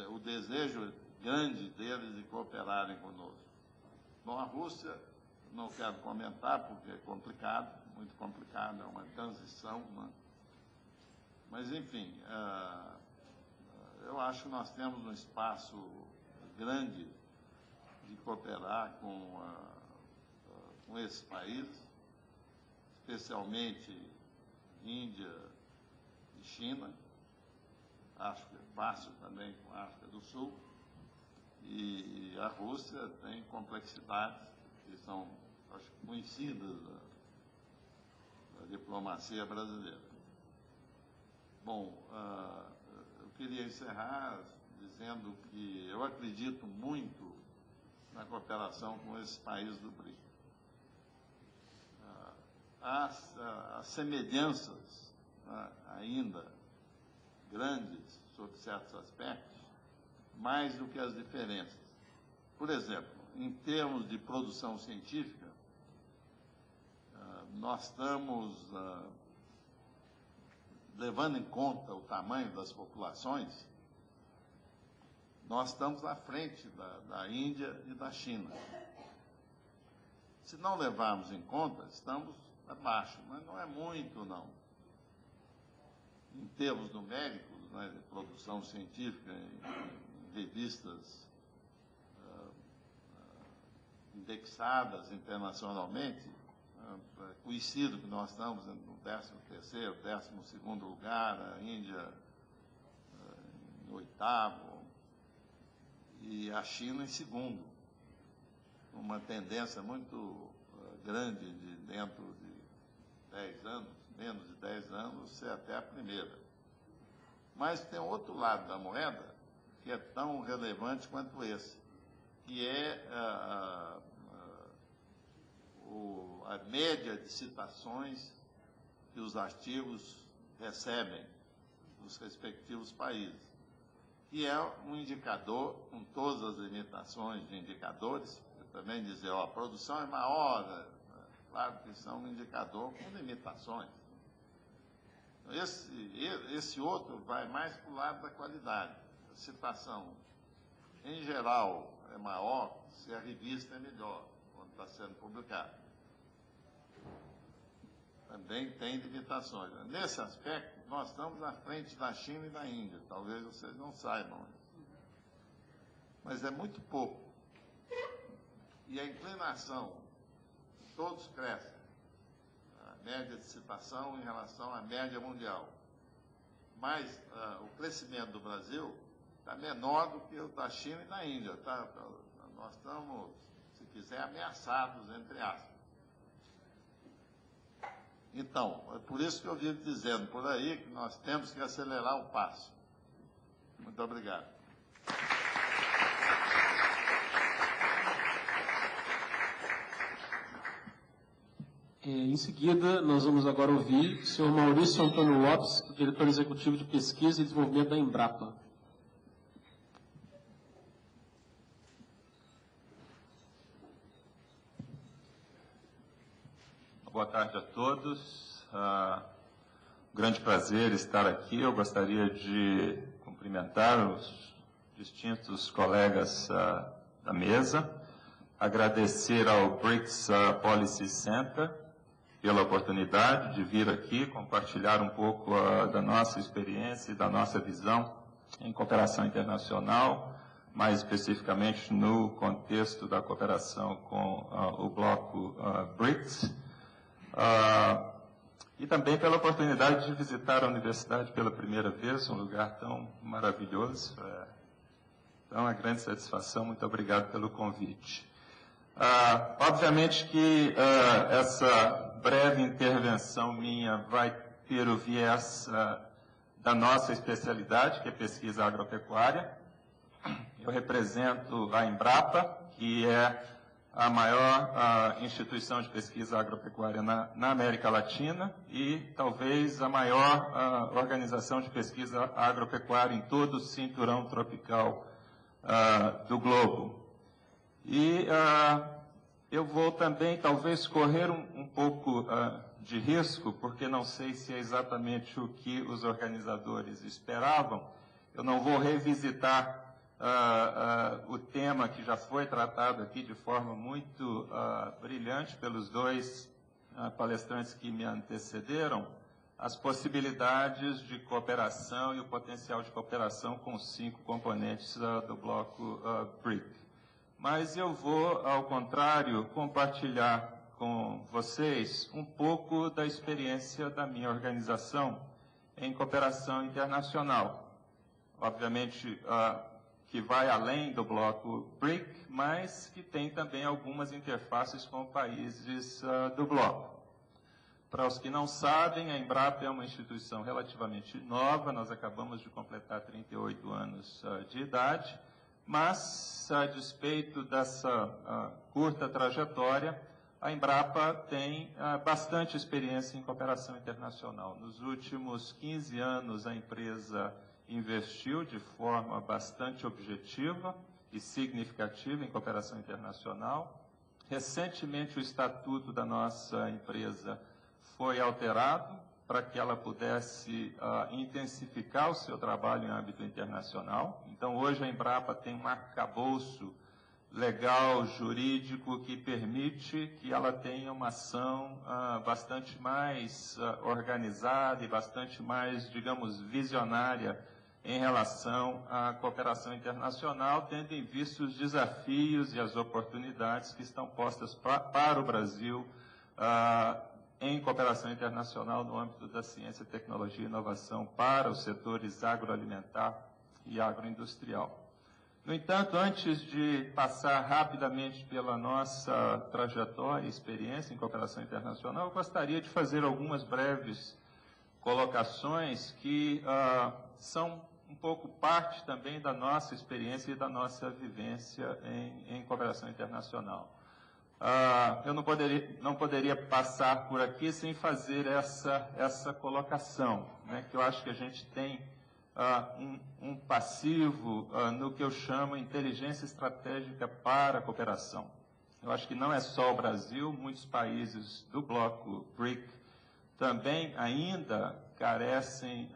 o desejo grande deles de cooperarem conosco. Bom, a Rússia, não quero comentar, porque é complicado, muito complicado, é uma transição, né? Mas, enfim, eu acho que nós temos um espaço grande de cooperar com esses países, especialmente Índia e China. Acho que é fácil também com a África do Sul. E a Rússia tem complexidades que são, acho, conhecidas da diplomacia brasileira. Bom, eu queria encerrar dizendo que eu acredito muito na cooperação com esses países do BRIC. Há semelhanças ainda grandes sobre certos aspectos, mais do que as diferenças. Por exemplo, em termos de produção científica, nós estamos levando em conta o tamanho das populações, nós estamos à frente da Índia e da China. Se não levarmos em conta, estamos abaixo, mas não é muito, não. Em termos numéricos, né, de produção científica, em revistas indexadas internacionalmente, é conhecido que nós estamos no 13º, 12º lugar, a Índia em 8º e a China em 2º. Uma tendência muito grande de dentro de 10 anos, menos de 10 anos, ser até a primeira. Mas tem outro lado da moeda que é tão relevante quanto esse, que é a média de citações que os artigos recebem dos respectivos países, que é um indicador, com todas as limitações de indicadores, também dizer, a produção é maior, claro que isso é um indicador com limitações. Esse outro vai mais para o lado da qualidade. A citação, em geral, é maior se a revista é melhor, quando está sendo publicada. Também tem limitações. Nesse aspecto, nós estamos à frente da China e da Índia. Talvez vocês não saibam isso. Mas é muito pouco. E a inclinação, todos crescem. A média de citação em relação à média mundial. Mas o crescimento do Brasil está menor do que o da China e da Índia. Nós estamos, se quiser, ameaçados, entre aspas. Então, é por isso que eu vivo dizendo por aí que nós temos que acelerar o passo. Muito obrigado. Em seguida, nós vamos agora ouvir o senhor Maurício Antônio Lopes, diretor executivo de pesquisa e desenvolvimento da Embrapa. Boa tarde a todos. Grande prazer estar aqui. Eu gostaria de cumprimentar os distintos colegas da mesa, agradecer ao BRICS Policy Center pela oportunidade de vir aqui compartilhar um pouco da nossa experiência e da nossa visão em cooperação internacional, mais especificamente no contexto da cooperação com o bloco BRICS. E também pela oportunidade de visitar a universidade pela primeira vez, um lugar tão maravilhoso. Então, é uma grande satisfação. Muito obrigado pelo convite. Obviamente que essa breve intervenção minha vai ter o viés da nossa especialidade, que é pesquisa agropecuária. Eu represento a Embrapa, que é a maior instituição de pesquisa agropecuária na América Latina e talvez a maior organização de pesquisa agropecuária em todo o cinturão tropical do globo. E eu vou também talvez correr um pouco de risco, porque não sei se é exatamente o que os organizadores esperavam. Eu não vou revisitar o tema que já foi tratado aqui de forma muito brilhante pelos dois palestrantes que me antecederam, as possibilidades de cooperação e o potencial de cooperação com os 5 componentes do bloco BRIC. Mas eu vou, ao contrário, compartilhar com vocês um pouco da experiência da minha organização em cooperação internacional. Obviamente, que vai além do bloco BRIC, mas que tem também algumas interfaces com países do bloco. Para os que não sabem, a Embrapa é uma instituição relativamente nova, nós acabamos de completar 38 anos de idade, mas, a despeito dessa curta trajetória, a Embrapa tem bastante experiência em cooperação internacional. Nos últimos 15 anos, a empresa investiu de forma bastante objetiva e significativa em cooperação internacional. Recentemente, o estatuto da nossa empresa foi alterado para que ela pudesse intensificar o seu trabalho em âmbito internacional. Então, hoje a Embrapa tem um arcabouço legal, jurídico, que permite que ela tenha uma ação bastante mais organizada e bastante mais, digamos, visionária em relação à cooperação internacional, tendo em vista os desafios e as oportunidades que estão postas para o Brasil em cooperação internacional no âmbito da ciência, tecnologia e inovação para os setores agroalimentar e agroindustrial. No entanto, antes de passar rapidamente pela nossa trajetória e experiência em cooperação internacional, eu gostaria de fazer algumas breves colocações que são um pouco parte também da nossa experiência e da nossa vivência em cooperação internacional. Eu não poderia passar por aqui sem fazer essa colocação, né, que eu acho que a gente tem um passivo no que eu chamo inteligência estratégica para a cooperação. Eu acho que não é só o Brasil, muitos países do bloco BRIC também ainda carecem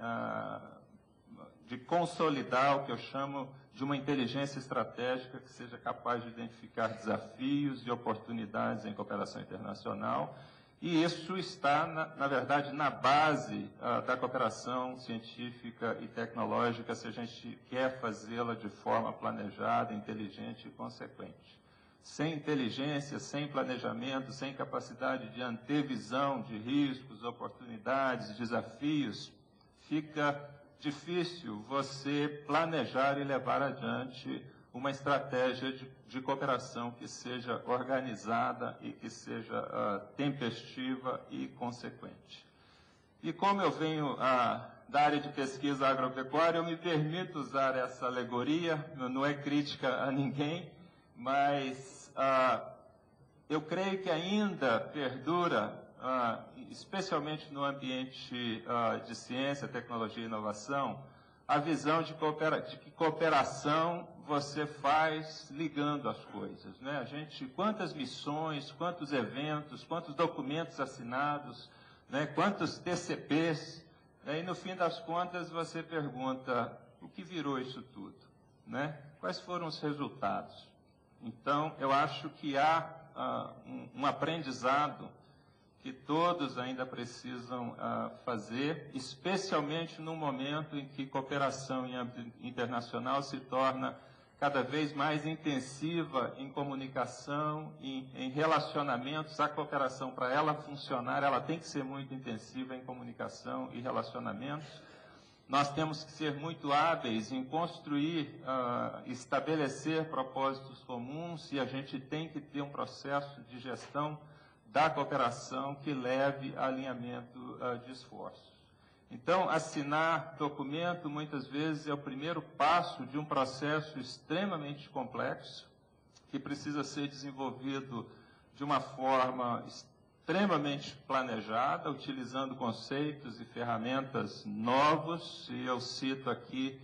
de consolidar o que eu chamo de uma inteligência estratégica que seja capaz de identificar desafios e oportunidades em cooperação internacional. E isso está, na verdade, na base da cooperação científica e tecnológica, se a gente quer fazê-la de forma planejada, inteligente e consequente. Sem inteligência, sem planejamento, sem capacidade de antevisão de riscos, oportunidades, desafios, fica difícil você planejar e levar adiante uma estratégia de cooperação que seja organizada e que seja tempestiva e consequente. E como eu venho da área de pesquisa agropecuária, eu me permito usar essa alegoria, não é crítica a ninguém, mas eu creio que ainda perdura, especialmente no ambiente de ciência, tecnologia e inovação, a visão de que cooperação você faz ligando as coisas, né? Quantas missões, quantos eventos, quantos documentos assinados, né? Quantos TCPs, né? E no fim das contas você pergunta, o que virou isso tudo, né? Quais foram os resultados? Então, eu acho que há um aprendizado que todos ainda precisam fazer, especialmente no momento em que cooperação em âmbito internacional se torna cada vez mais intensiva em comunicação, em relacionamentos. A cooperação, para ela funcionar, ela tem que ser muito intensiva em comunicação e relacionamentos. Nós temos que ser muito hábeis em construir, estabelecer propósitos comuns, e a gente tem que ter um processo de gestão da cooperação que leve a alinhamento de esforços. Então, assinar documento, muitas vezes, é o primeiro passo de um processo extremamente complexo, que precisa ser desenvolvido de uma forma extremamente planejada, utilizando conceitos e ferramentas novos, e eu cito aqui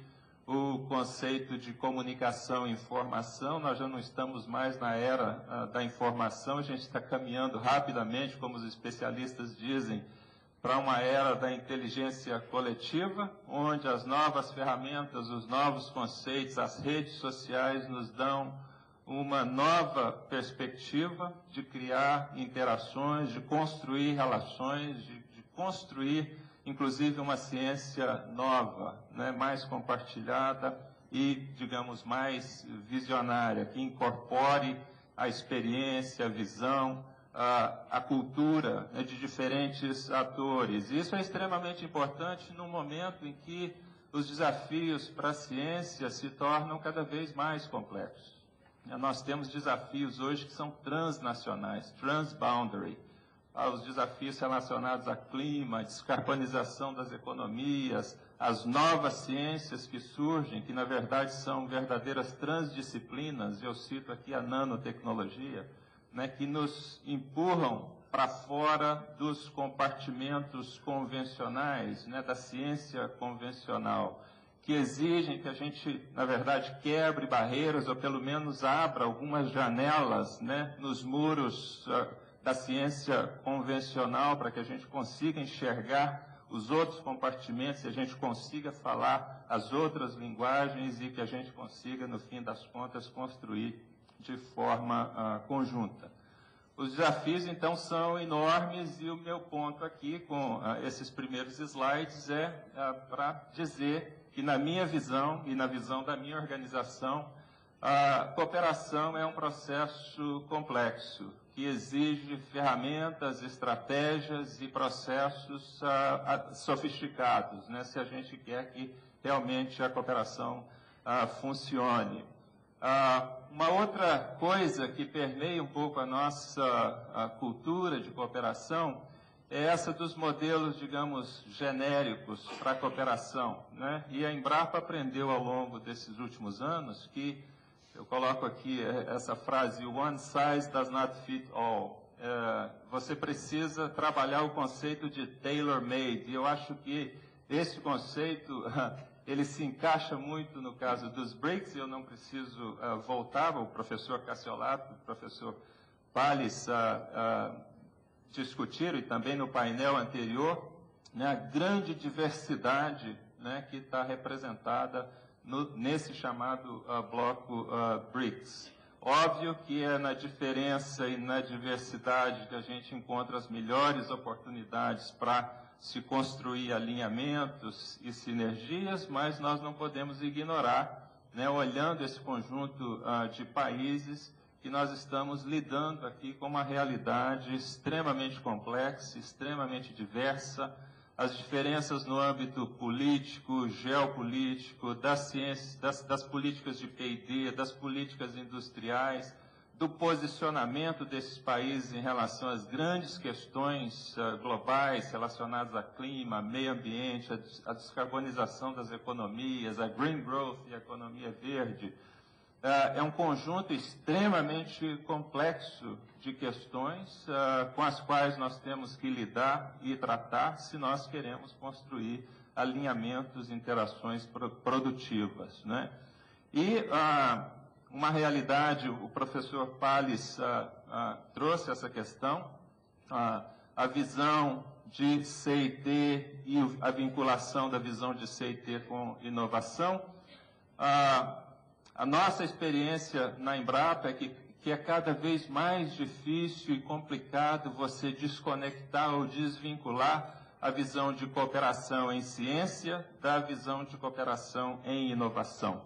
o conceito de comunicação e informação. Nós já não estamos mais na era da informação, a gente está caminhando rapidamente, como os especialistas dizem, para uma era da inteligência coletiva, onde as novas ferramentas, os novos conceitos, as redes sociais nos dão uma nova perspectiva de criar interações, de construir relações, de construir, inclusive, uma ciência nova, né, mais compartilhada e, digamos, mais visionária, que incorpore a experiência, a visão, a cultura, né, de diferentes atores. Isso é extremamente importante num momento em que os desafios para a ciência se tornam cada vez mais complexos. Nós temos desafios hoje que são transnacionais, transboundary. Os desafios relacionados a clima, descarbonização das economias, as novas ciências que surgem, que na verdade são verdadeiras transdisciplinas, eu cito aqui a nanotecnologia, né, que nos empurram para fora dos compartimentos convencionais, né, da ciência convencional, que exigem que a gente, na verdade, quebre barreiras ou pelo menos abra algumas janelas, né, nos muros da ciência convencional para que a gente consiga enxergar os outros compartimentos e a gente consiga falar as outras linguagens e que a gente consiga, no fim das contas, construir de forma conjunta. Os desafios, então, são enormes e o meu ponto aqui, com esses primeiros slides, é para dizer que, na minha visão e na visão da minha organização, a cooperação é um processo complexo, que exige ferramentas, estratégias e processos sofisticados, né, se a gente quer que realmente a cooperação funcione. Uma outra coisa que permeia um pouco a nossa cultura de cooperação é essa dos modelos, digamos, genéricos para a cooperação, né? E a Embrapa aprendeu ao longo desses últimos anos que, eu coloco aqui essa frase, one size does not fit all. Você precisa trabalhar o conceito de tailor-made, e eu acho que esse conceito ele se encaixa muito no caso dos BRICS, eu não preciso voltar ao professor Cassiolato, o professor Palles discutiram, e também no painel anterior, né, a grande diversidade, né, que está representada nesse chamado bloco BRICS. Óbvio que é na diferença e na diversidade que a gente encontra as melhores oportunidades para se construir alinhamentos e sinergias, mas nós não podemos ignorar, né, olhando esse conjunto de países, que nós estamos lidando aqui com uma realidade extremamente complexa, extremamente diversa, as diferenças no âmbito político, geopolítico, das ciências, das políticas de P&D, das políticas industriais, do posicionamento desses países em relação às grandes questões globais relacionadas a clima, meio ambiente, a descarbonização das economias, a green growth e a economia verde. É um conjunto extremamente complexo de questões com as quais nós temos que lidar e tratar se nós queremos construir alinhamentos, interações produtivas, né? E uma realidade, o professor Palles trouxe essa questão, a visão de CIT e a vinculação da visão de CIT com inovação. A nossa experiência na Embrapa é que é cada vez mais difícil e complicado você desconectar ou desvincular a visão de cooperação em ciência da visão de cooperação em inovação.